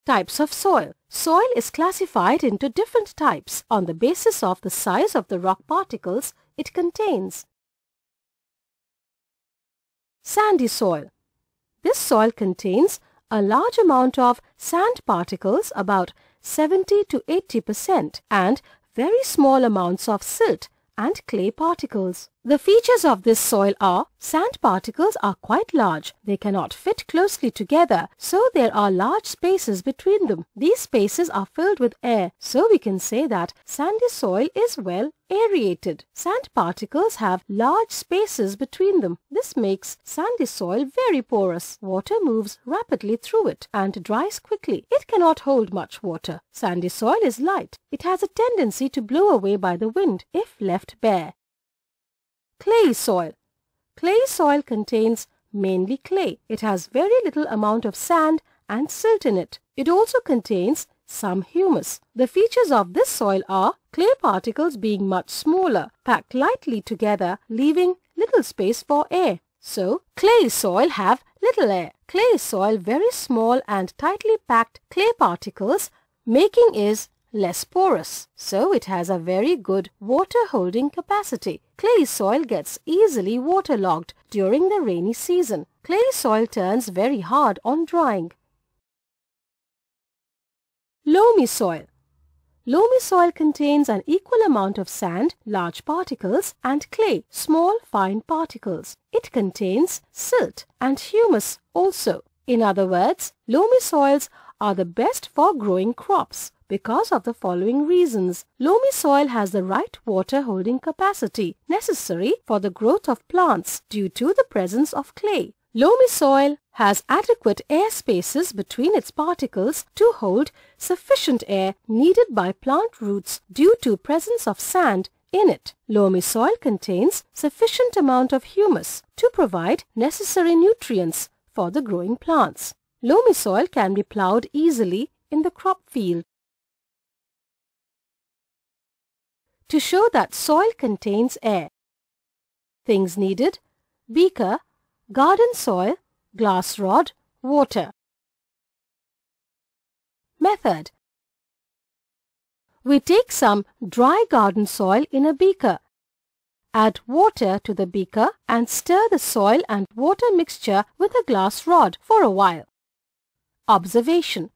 Types of soil. Soil is classified into different types on the basis of the size of the rock particles it contains. Sandy soil. This soil contains a large amount of sand particles, about 70 to 80%, and very small amounts of silt and clay particles. The features of this soil are: sand particles are quite large. They cannot fit closely together, so there are large spaces between them. These spaces are filled with air, so we can say that sandy soil is well aerated. Sand particles have large spaces between them. This makes sandy soil very porous. Water moves rapidly through it and dries quickly. It cannot hold much water. Sandy soil is light. It has a tendency to blow away by the wind if left bare. Clay soil. Clay soil contains mainly clay. It has very little amount of sand and silt in it. It also contains some humus. The features of this soil are clay particles being much smaller, packed lightly together, leaving little space for air. So, clay soil have little air. Clay soil very small and tightly packed clay particles, making is less porous, so it has a very good water holding capacity. Clay soil gets easily waterlogged during the rainy season. Clay soil turns very hard on drying. Loamy soil. Loamy soil contains an equal amount of sand, large particles, and clay, small fine particles. It contains silt and humus also. In other words, loamy soils are the best for growing crops because of the following reasons. Loamy soil has the right water holding capacity necessary for the growth of plants due to the presence of clay. Loamy soil has adequate air spaces between its particles to hold sufficient air needed by plant roots due to presence of sand in it. Loamy soil contains sufficient amount of humus to provide necessary nutrients for the growing plants. Loamy soil can be plowed easily in the crop field. To show that soil contains air. Things needed: beaker, garden soil, glass rod, water. Method. We take some dry garden soil in a beaker. Add water to the beaker and stir the soil and water mixture with a glass rod for a while. Observation.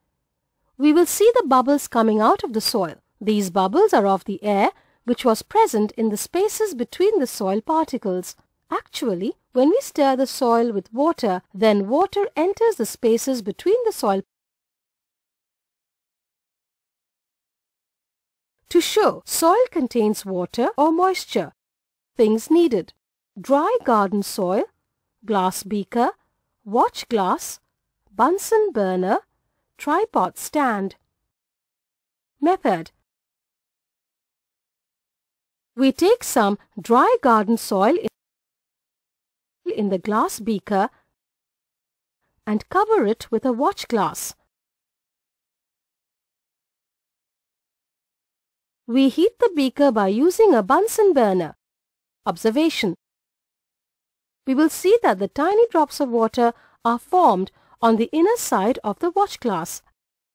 We will see the bubbles coming out of the soil. These bubbles are of the air which was present in the spaces between the soil particles. Actually, when we stir the soil with water, then water enters the spaces between the soil. To show soil contains water or moisture. Things needed: dry garden soil, glass beaker, watch glass, Bunsen burner, tripod stand. Method. We take some dry garden soil in the glass beaker and cover it with a watch glass. We heat the beaker by using a Bunsen burner. Observation. We will see that the tiny drops of water are formed on the inner side of the watch glass.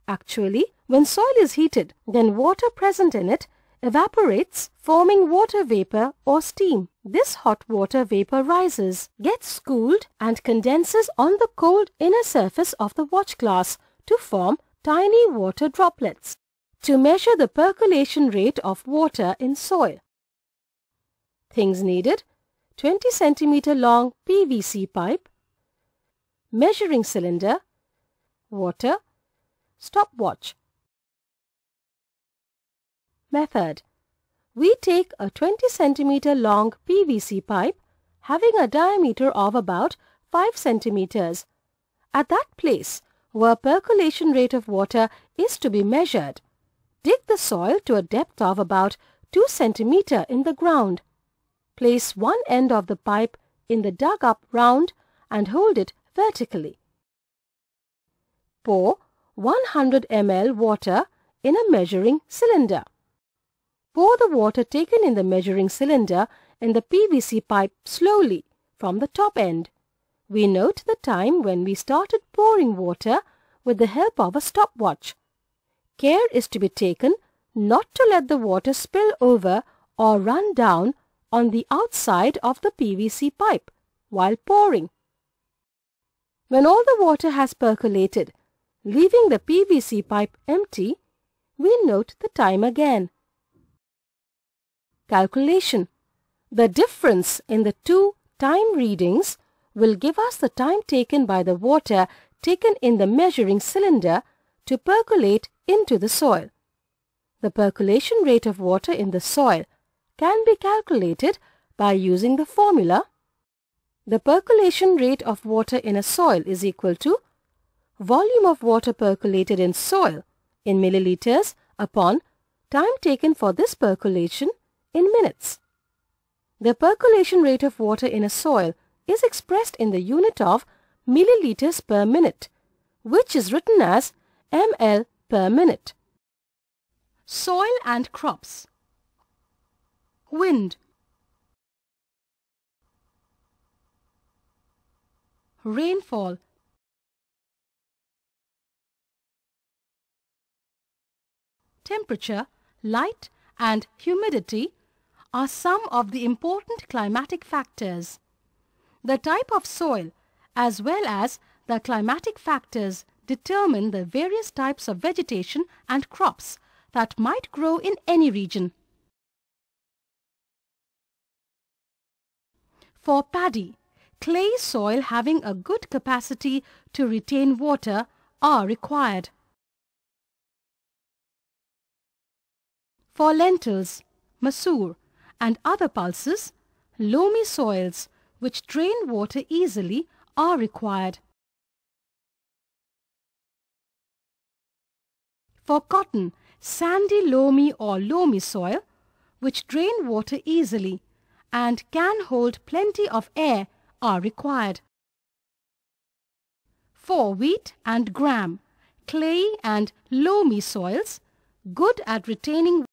Actually, when soil is heated, then water present in it evaporates, forming water vapor or steam. This hot water vapor rises, gets cooled and condenses on the cold inner surface of the watch glass to form tiny water droplets. To measure the percolation rate of water in soil. Things needed: 20 cm long PVC pipe, measuring cylinder, water, stopwatch. Method. We take a 20 cm long PVC pipe having a diameter of about 5 cm. At that place where percolation rate of water is to be measured, dig the soil to a depth of about 2 cm in the ground. Place one end of the pipe in the dug-up round and hold it vertically. Pour 100 ml water in a measuring cylinder. Pour the water taken in the measuring cylinder in the PVC pipe slowly from the top end. We note the time when we started pouring water with the help of a stopwatch. Care is to be taken not to let the water spill over or run down on the outside of the PVC pipe while pouring. When all the water has percolated, leaving the PVC pipe empty, we note the time again. Calculation. The difference in the two time readings will give us the time taken by the water taken in the measuring cylinder to percolate into the soil. The percolation rate of water in the soil can be calculated by using the formula. The percolation rate of water in a soil is equal to volume of water percolated in soil in milliliters upon time taken for this percolation in minutes. The percolation rate of water in a soil is expressed in the unit of milliliters per minute, which is written as ml per minute. Soil and crops. Wind, rainfall, temperature, light and humidity are some of the important climatic factors. The type of soil as well as the climatic factors determine the various types of vegetation and crops that might grow in any region. For paddy, clay soil having a good capacity to retain water are required. For lentils, masoor and other pulses, loamy soils which drain water easily are required. For cotton, sandy loamy or loamy soil which drain water easily and can hold plenty of air are required. For wheat and gram, clay and loamy soils good at retaining